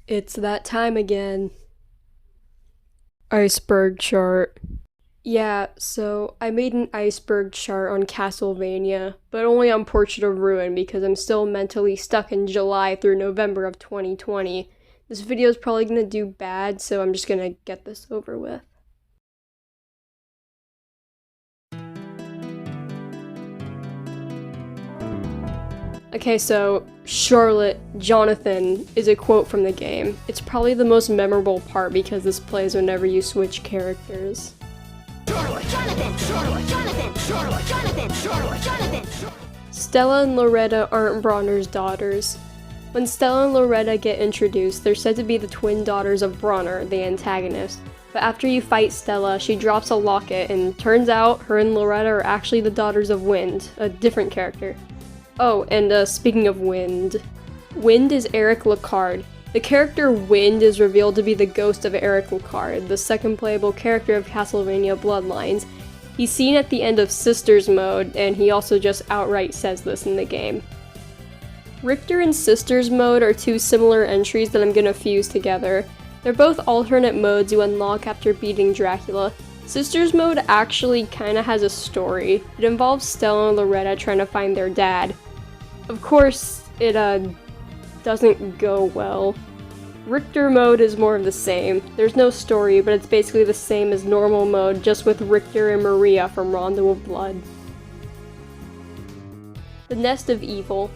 It's that time again. Iceberg chart. Yeah, so I made an iceberg chart on Castlevania, but only on Portrait of Ruin because I'm still mentally stuck in July through November of 2020. This video is probably gonna do bad, so I'm just gonna get this over with. Okay, so Charlotte, Jonathan is a quote from the game. It's probably the most memorable part because this plays whenever you switch characters. Charlotte, Jonathan, Charlotte, Jonathan, Charlotte, Jonathan, Charlotte, Jonathan. Stella and Loretta aren't Bronner's daughters. When Stella and Loretta get introduced, they're said to be the twin daughters of Bronner, the antagonist. But after you fight Stella, she drops a locket, and turns out her and Loretta are actually the daughters of Wind, a different character. Oh, and speaking of Wind is Eric Lacard. The character Wind is revealed to be the ghost of Eric Lacard, the second playable character of Castlevania Bloodlines. He's seen at the end of Sisters mode, and he also just outright says this in the game. Richter and Sisters mode are two similar entries that I'm gonna fuse together. They're both alternate modes you unlock after beating Dracula. Sisters mode actually kinda has a story. It involves Stella and Loretta trying to find their dad. Of course, it doesn't go well. Richter mode is more of the same. There's no story, but it's basically the same as normal mode, just with Richter and Maria from Rondo of Blood. The Nest of Evil.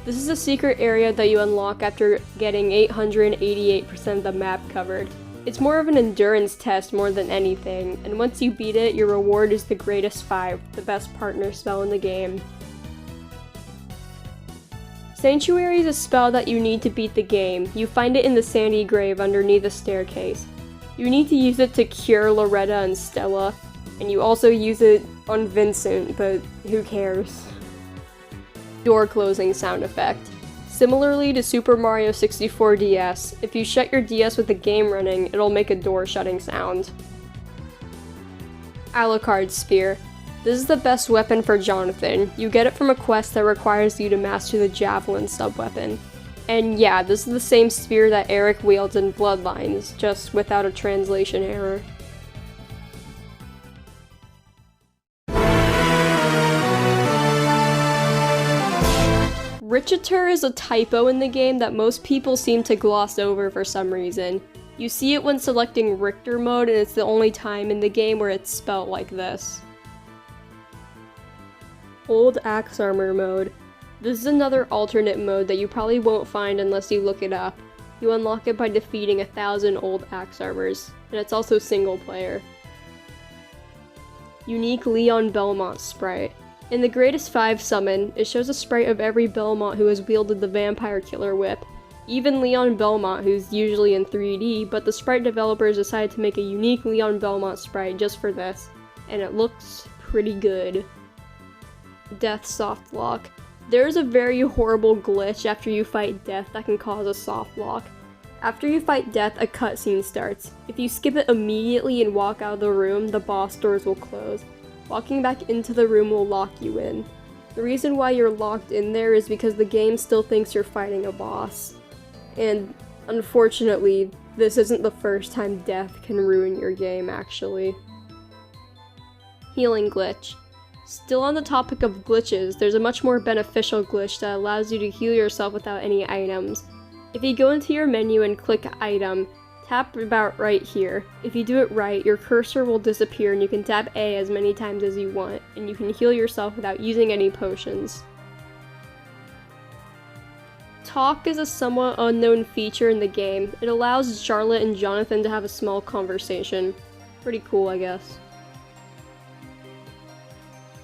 This is a secret area that you unlock after getting 888% of the map covered. It's more of an endurance test more than anything, and once you beat it, your reward is the Greatest 5, the best partner spell in the game. Sanctuary is a spell that you need to beat the game. You find it in the sandy grave underneath a staircase. You need to use it to cure Loretta and Stella, and you also use it on Vincent, but who cares? Door closing sound effect. Similarly to Super Mario 64 DS, if you shut your DS with the game running, it'll make a door shutting sound. Alucard Spear. This is the best weapon for Jonathan. You get it from a quest that requires you to master the Javelin sub-weapon. And yeah, this is the same spear that Eric wields in Bloodlines, just without a translation error. Richeter is a typo in the game that most people seem to gloss over for some reason. You see it when selecting Richter mode, and it's the only time in the game where it's spelled like this. Old Axe Armor mode. This is another alternate mode that you probably won't find unless you look it up. You unlock it by defeating 1,000 old Axe Armors, and it's also single player. Unique Leon Belmont sprite. In the Greatest 5 summon, it shows a sprite of every Belmont who has wielded the Vampire Killer Whip. Even Leon Belmont, who's usually in 3D, but the sprite developers decided to make a unique Leon Belmont sprite just for this, and it looks pretty good. Death soft lock. There's a very horrible glitch after you fight Death that can cause a soft lock. After you fight Death, a cutscene starts. If you skip it immediately and walk out of the room, the boss doors will close. Walking back into the room will lock you in. The reason why you're locked in there is because the game still thinks you're fighting a boss. And unfortunately, this isn't the first time Death can ruin your game, actually. Healing glitch. Still on the topic of glitches, there's a much more beneficial glitch that allows you to heal yourself without any items. If you go into your menu and click item, tap about right here. If you do it right, your cursor will disappear and you can tap A as many times as you want, and you can heal yourself without using any potions. Talk is a somewhat unknown feature in the game. It allows Charlotte and Jonathan to have a small conversation. Pretty cool, I guess.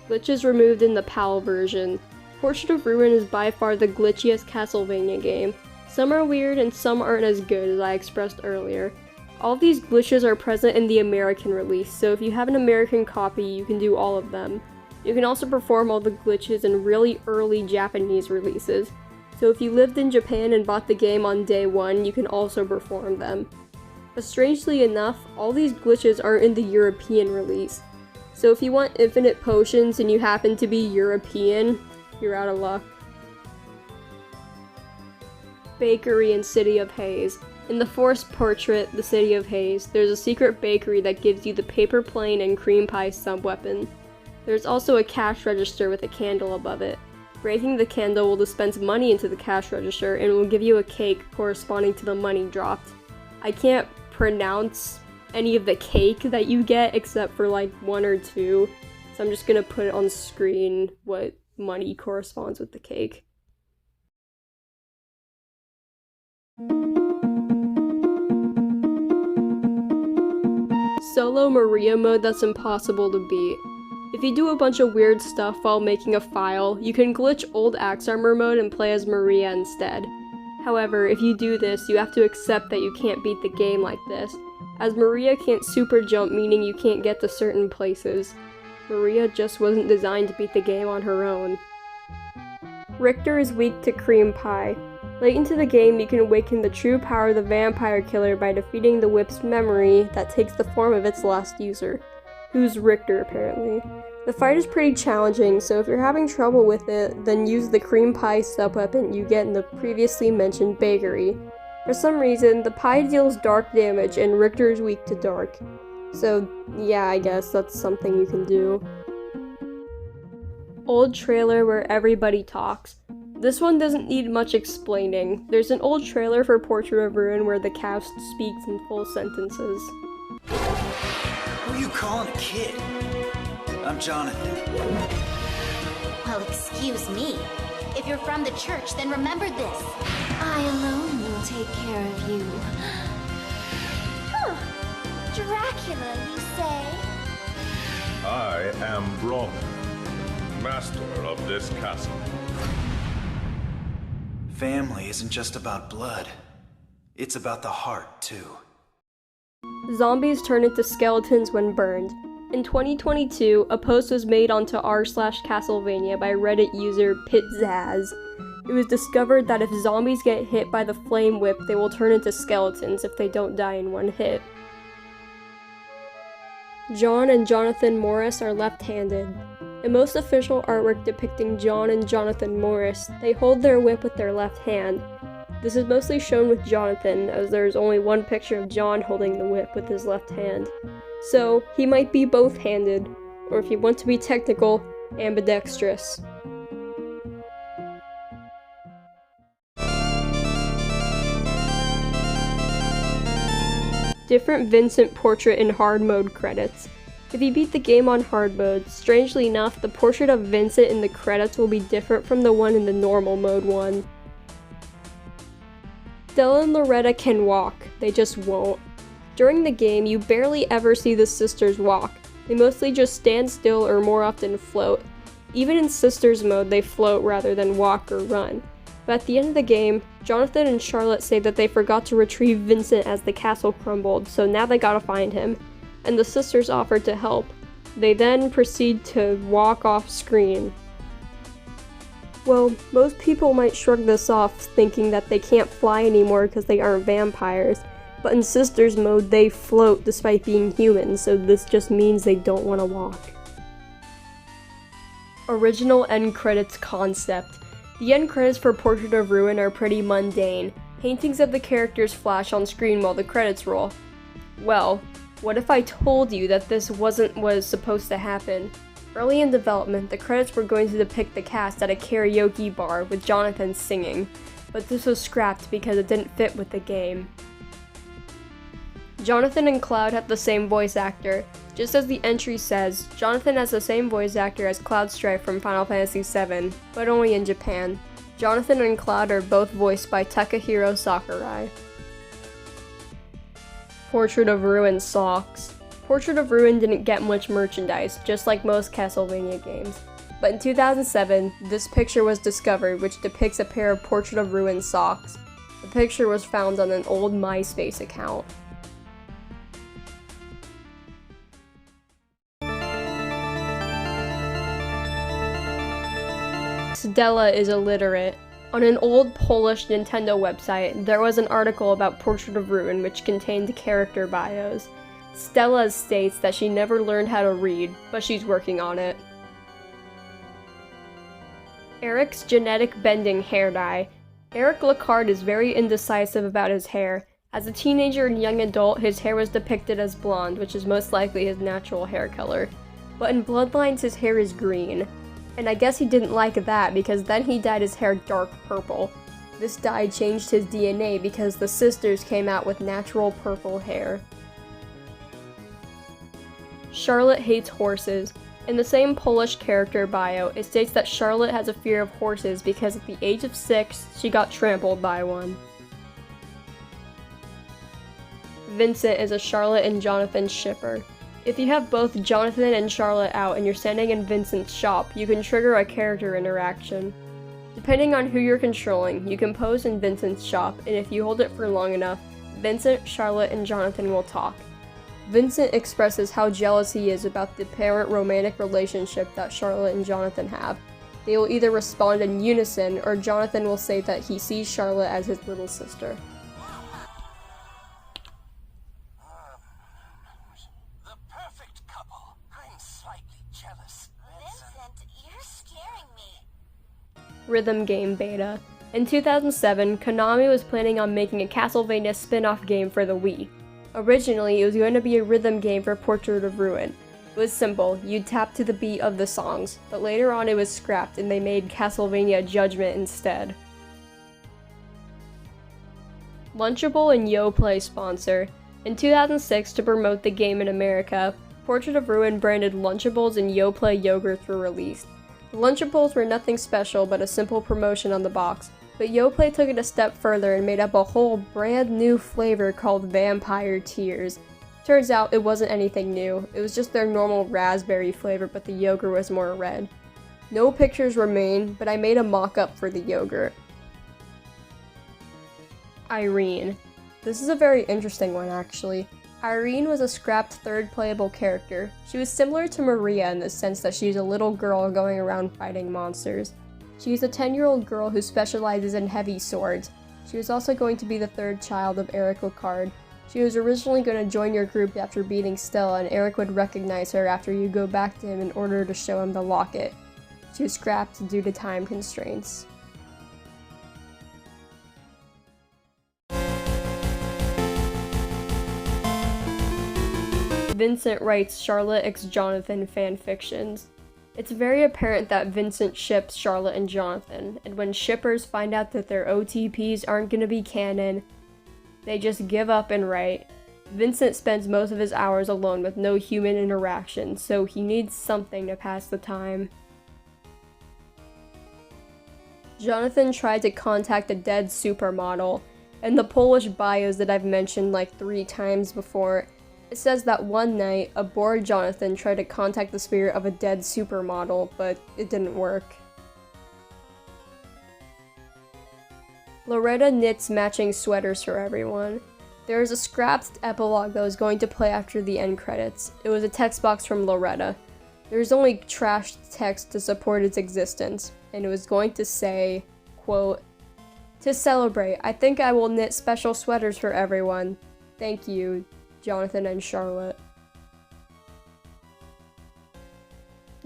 Glitches removed in the PAL version. Portrait of Ruin is by far the glitchiest Castlevania game. Some are weird and some aren't as good, as I expressed earlier. All these glitches are present in the American release, so if you have an American copy, you can do all of them. You can also perform all the glitches in really early Japanese releases, so if you lived in Japan and bought the game on day 1, you can also perform them. But strangely enough, all these glitches aren't in the European release. So if you want infinite potions and you happen to be European, you're out of luck. Bakery in City of Haze. In the forest portrait, The City of Haze, there's a secret bakery that gives you the paper plane and cream pie sub-weapon. There's also a cash register with a candle above it. Breaking the candle will dispense money into the cash register and will give you a cake corresponding to the money dropped. I can't pronounce any of the cake that you get except for like 1 or 2, so I'm just gonna put it on screen what money corresponds with the cake. Solo Maria mode that's impossible to beat. If you do a bunch of weird stuff while making a file, you can glitch old Axe Armor mode and play as Maria instead. However, if you do this, you have to accept that you can't beat the game like this, as Maria can't super jump, meaning you can't get to certain places. Maria just wasn't designed to beat the game on her own. Richter is weak to cream pie. Late into the game, you can awaken the true power of the vampire killer by defeating the whip's memory that takes the form of its last user, who's Richter apparently. The fight is pretty challenging, so if you're having trouble with it, then use the cream pie sub-weapon you get in the previously mentioned bakery. For some reason, the pie deals dark damage and Richter is weak to dark. So yeah, I guess that's something you can do. Old trailer where everybody talks. This one doesn't need much explaining. There's an old trailer for Portrait of Ruin where the cast speaks in full sentences. Who are you calling a kid? I'm Jonathan. Well, excuse me. If you're from the church, then remember this. I alone will take care of you. Huh. Dracula, you say? I am Bronn, master of this castle. Family isn't just about blood. It's about the heart, too. Zombies turn into skeletons when burned. In 2022, a post was made onto r/Castlevania by Reddit user PitZazz. It was discovered that if zombies get hit by the flame whip, they will turn into skeletons if they don't die in one hit. John and Jonathan Morris are left-handed. In most official artwork depicting John and Jonathan Morris, they hold their whip with their left hand. This is mostly shown with Jonathan, as there is only one picture of John holding the whip with his left hand. So, he might be both-handed, or if you want to be technical, ambidextrous. Different Vincent portrait in hard mode credits. If you beat the game on hard mode, strangely enough, the portrait of Vincent in the credits will be different from the one in the normal mode one. Stella and Loretta can walk, they just won't. During the game, you barely ever see the sisters walk. They mostly just stand still or more often float. Even in sisters mode, they float rather than walk or run. But at the end of the game, Jonathan and Charlotte say that they forgot to retrieve Vincent as the castle crumbled, so now they gotta find him. And the sisters offered to help. They then proceed to walk off screen. Well, most people might shrug this off, thinking that they can't fly anymore because they aren't vampires. But in Sisters mode, they float despite being human, so this just means they don't want to walk. Original end credits concept. The end credits for Portrait of Ruin are pretty mundane. Paintings of the characters flash on screen while the credits roll. Well, what if I told you that this wasn't what was supposed to happen? Early in development, the credits were going to depict the cast at a karaoke bar with Jonathan singing, but this was scrapped because it didn't fit with the game. Jonathan and Cloud have the same voice actor. Just as the entry says, Jonathan has the same voice actor as Cloud Strife from Final Fantasy VII, but only in Japan. Jonathan and Cloud are both voiced by Takahiro Sakurai. Portrait of Ruin socks. Portrait of Ruin didn't get much merchandise, just like most Castlevania games. But in 2007, this picture was discovered, which depicts a pair of Portrait of Ruin socks. The picture was found on an old MySpace account. Stella is illiterate. On an old Polish Nintendo website, there was an article about Portrait of Ruin which contained character bios. Stella states that she never learned how to read, but she's working on it. Eric's genetic bending hair dye. Eric Lacard is very indecisive about his hair. As a teenager and young adult, his hair was depicted as blonde, which is most likely his natural hair color. But in Bloodlines, his hair is green. And I guess he didn't like that because then he dyed his hair dark purple. This dye changed his DNA because the sisters came out with natural purple hair. Charlotte hates horses. In the same Polish character bio, it states that Charlotte has a fear of horses because at the age of 6, she got trampled by one. Vincent is a Charlotte and Jonathan shipper. If you have both Jonathan and Charlotte out and you're standing in Vincent's shop, you can trigger a character interaction. Depending on who you're controlling, you can pose in Vincent's shop, and if you hold it for long enough, Vincent, Charlotte, and Jonathan will talk. Vincent expresses how jealous he is about the apparent romantic relationship that Charlotte and Jonathan have. They will either respond in unison, or Jonathan will say that he sees Charlotte as his little sister. The perfect couple. I'm slightly jealous. Vincent, you're scaring me. Rhythm game beta. In 2007, Konami was planning on making a Castlevania spin-off game for the Wii. Originally, it was going to be a rhythm game for Portrait of Ruin. It was simple, you'd tap to the beat of the songs, but later on it was scrapped and they made Castlevania Judgment instead. Lunchable and YoPlay sponsor. In 2006, to promote the game in America, Portrait of Ruin branded Lunchables and YoPlay yogurts were released. The Lunchables were nothing special but a simple promotion on the box, but YoPlay took it a step further and made up a whole brand new flavor called Vampire Tears. Turns out it wasn't anything new, it was just their normal raspberry flavor but the yogurt was more red. No pictures remain, but I made a mock-up for the yogurt. Irene. This is a very interesting one actually. Irene was a scrapped third playable character. She was similar to Maria in the sense that she's a little girl going around fighting monsters. She's a 10-year-old girl who specializes in heavy swords. She was also going to be the third child of Eric Lecard. She was originally going to join your group after beating Stella, and Eric would recognize her after you go back to him in order to show him the locket. She was scrapped due to time constraints. Vincent writes Charlotte x Jonathan fanfictions. It's very apparent that Vincent ships Charlotte and Jonathan, and when shippers find out that their OTPs aren't gonna be canon, they just give up and write. Vincent spends most of his hours alone with no human interaction, so he needs something to pass the time. Jonathan tried to contact a dead supermodel. In the Polish bios that I've mentioned like 3 times before, it says that one night, a bored Jonathan tried to contact the spirit of a dead supermodel, but it didn't work. Loretta knits matching sweaters for everyone. There is a scrapped epilogue that was going to play after the end credits. It was a text box from Loretta. There was only trashed text to support its existence, and it was going to say, quote, "To celebrate, I think I will knit special sweaters for everyone. Thank you, Jonathan and Charlotte."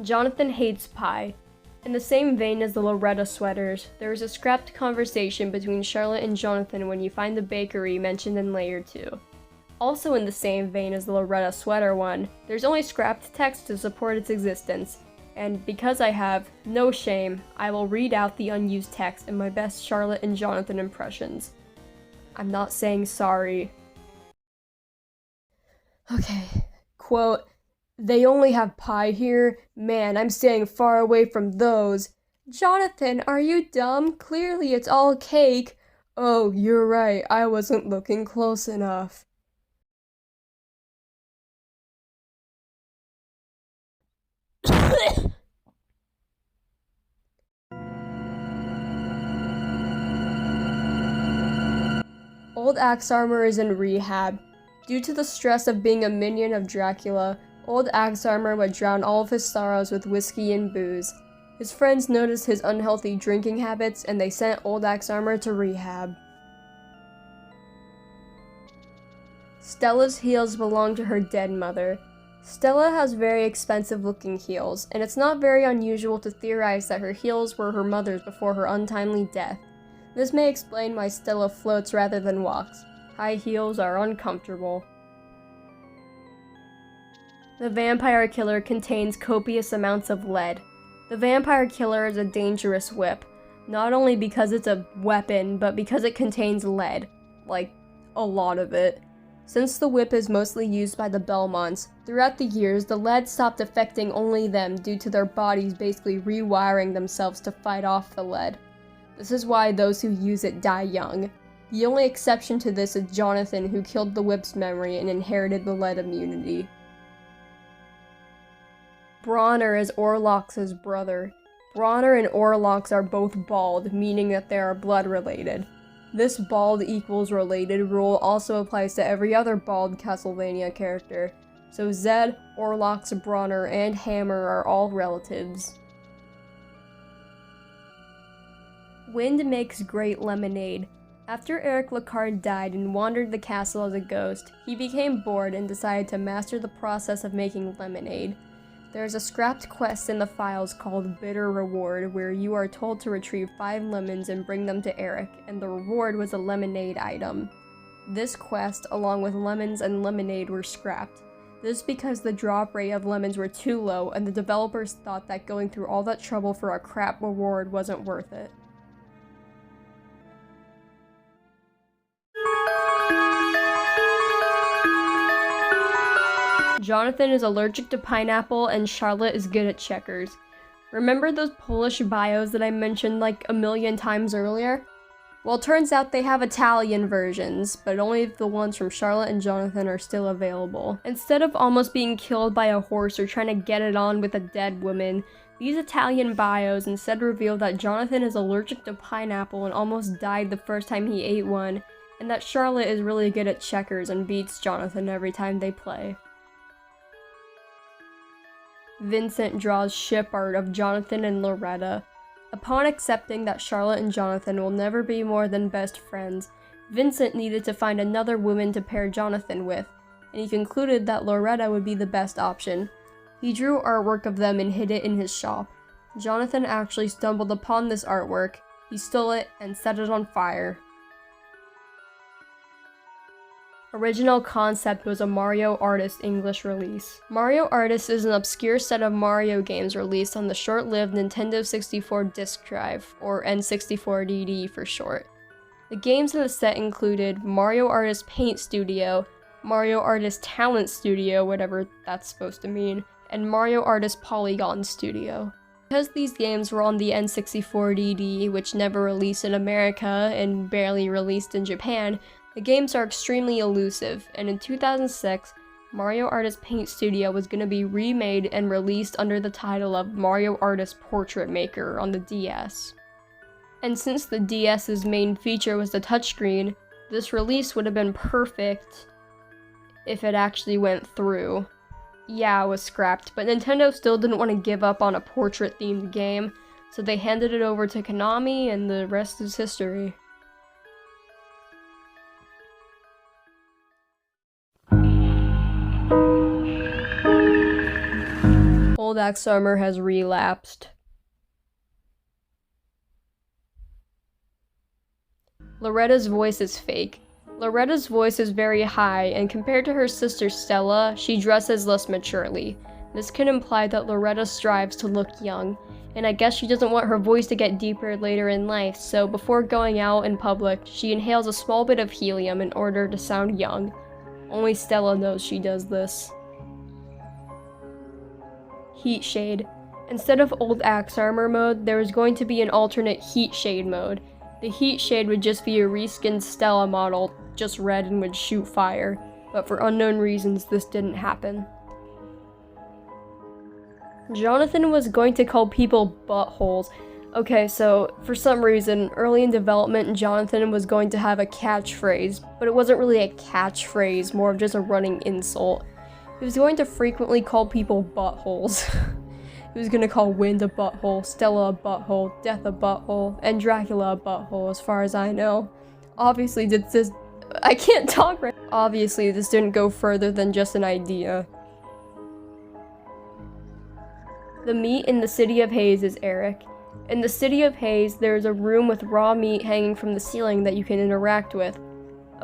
Jonathan hates pie. In the same vein as the Loretta sweaters, there is a scrapped conversation between Charlotte and Jonathan when you find the bakery mentioned in Layer 2. Also in the same vein as the Loretta sweater one, there's only scrapped text to support its existence, and because I have no shame, I will read out the unused text in my best Charlotte and Jonathan impressions. I'm not saying sorry. Okay, quote, "They only have pie here? Man, I'm staying far away from those. Jonathan, are you dumb? Clearly it's all cake. Oh, you're right, I wasn't looking close enough." Old Axe Armor is in rehab. Due to the stress of being a minion of Dracula, Old Axe Armor would drown all of his sorrows with whiskey and booze. His friends noticed his unhealthy drinking habits and they sent Old Axe Armor to rehab. Stella's heels belong to her dead mother. Stella has very expensive looking heels, and it's not very unusual to theorize that her heels were her mother's before her untimely death. This may explain why Stella floats rather than walks. High heels are uncomfortable. The vampire killer contains copious amounts of lead. The vampire killer is a dangerous whip, not only because it's a weapon, but because it contains lead. Like, a lot of it. Since the whip is mostly used by the Belmonts, throughout the years the lead stopped affecting only them due to their bodies basically rewiring themselves to fight off the lead. This is why those who use it die young. The only exception to this is Jonathan, who killed the whip's memory and inherited the lead immunity. Bronner is Orlox's brother. Bronner and Orlox are both bald, meaning that they are blood related. This bald equals related rule also applies to every other bald Castlevania character, so Zed, Orlox, Bronner, and Hammer are all relatives. Wind makes great lemonade. After Eric Lacard died and wandered the castle as a ghost, he became bored and decided to master the process of making lemonade. There is a scrapped quest in the files called Bitter Reward, where you are told to retrieve 5 lemons and bring them to Eric, and the reward was a lemonade item. This quest, along with lemons and lemonade, were scrapped. This because the drop rate of lemons were too low, and the developers thought that going through all that trouble for a crap reward wasn't worth it. Jonathan is allergic to pineapple, and Charlotte is good at checkers. Remember those Polish bios that I mentioned like a million times earlier? Well, turns out they have Italian versions, but only if the ones from Charlotte and Jonathan are still available. Instead of almost being killed by a horse or trying to get it on with a dead woman, these Italian bios instead reveal that Jonathan is allergic to pineapple and almost died the first time he ate one, and that Charlotte is really good at checkers and beats Jonathan every time they play. Vincent draws ship art of Jonathan and Loretta. Upon accepting that Charlotte and Jonathan will never be more than best friends, Vincent needed to find another woman to pair Jonathan with, and he concluded that Loretta would be the best option. He drew artwork of them and hid it in his shop. Jonathan actually stumbled upon this artwork, he stole it, and set it on fire. Original concept was a Mario Artist English release. Mario Artist is an obscure set of Mario games released on the short-lived Nintendo 64 disk drive, or N64DD for short. The games in the set included Mario Artist Paint Studio, Mario Artist Talent Studio, whatever that's supposed to mean, and Mario Artist Polygon Studio. Because these games were on the N64DD, which never released in America and barely released in Japan, the games are extremely elusive, and in 2006, Mario Artist Paint Studio was going to be remade and released under the title of Mario Artist Portrait Maker on the DS. And since the DS's main feature was the touchscreen, this release would have been perfect if it actually went through. Yeah, it was scrapped, but Nintendo still didn't want to give up on a portrait-themed game, so they handed it over to Konami, and the rest is history. Old Axe Armor has relapsed. Loretta's voice is fake. Loretta's voice is very high, and compared to her sister Stella, she dresses less maturely. This can imply that Loretta strives to look young, and I guess she doesn't want her voice to get deeper later in life, so before going out in public, she inhales a small bit of helium in order to sound young. Only Stella knows she does this. Heat Shade. Instead of Old Axe Armor mode, there is going to be an alternate Heat Shade mode. The Heat Shade would just be a reskinned Stella model, just red and would shoot fire, but for unknown reasons this didn't happen. Jonathan was going to call people buttholes. Okay, so for some reason, early in development, Jonathan was going to have a catchphrase, but it wasn't really a catchphrase, more of just a running insult. He was going to frequently call people buttholes. He was going to call Wind a butthole, Stella a butthole, Death a butthole, and Dracula a butthole, as far as I know. Obviously, I can't talk right. Obviously, this didn't go further than just an idea. The meat in the City of Haze is Eric. In the City of Haze, there is a room with raw meat hanging from the ceiling that you can interact with.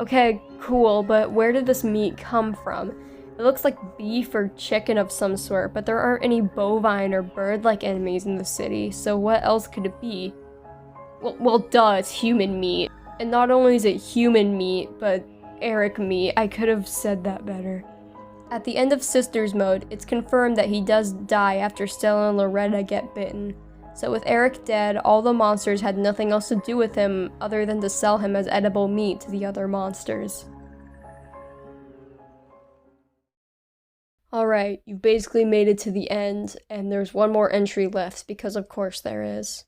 Okay, cool, but where did this meat come from? It looks like beef or chicken of some sort, but there aren't any bovine or bird-like enemies in the city, so what else could it be? Well, duh, it's human meat. And not only is it human meat, but Eric meat. I could have said that better. At the end of Sisters Mode, it's confirmed that he does die after Stella and Loretta get bitten. So with Eric dead, all the monsters had nothing else to do with him other than to sell him as edible meat to the other monsters. Alright, you've basically made it to the end, and there's one more entry left, because of course there is.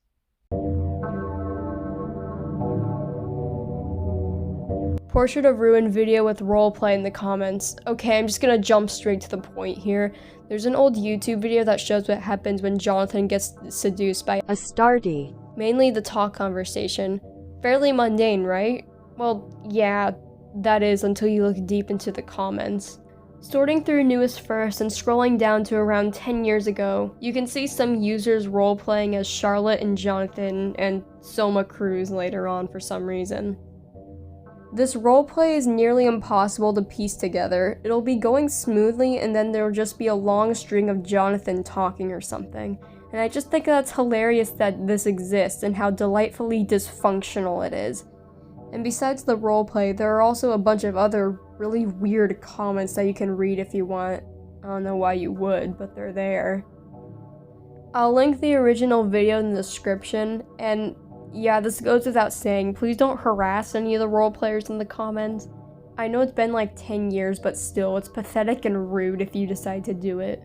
Portrait of Ruin video with roleplay in the comments. Okay, I'm just gonna jump straight to the point here. There's an old YouTube video that shows what happens when Jonathan gets seduced by a Stardy. Mainly the talk conversation. Fairly mundane, right? Well, yeah, that is until you look deep into the comments. Sorting through newest first and scrolling down to around 10 years ago, you can see some users roleplaying as Charlotte and Jonathan and Soma Cruz later on for some reason. This roleplay is nearly impossible to piece together. It'll be going smoothly and then there'll just be a long string of Jonathan talking or something. And I just think that's hilarious that this exists and how delightfully dysfunctional it is. And besides the roleplay, there are also a bunch of other really weird comments that you can read if you want. I don't know why you would, but they're there. I'll link the original video in the description, and yeah, this goes without saying, please don't harass any of the role players in the comments. I know it's been like 10 years, but still, it's pathetic and rude if you decide to do it.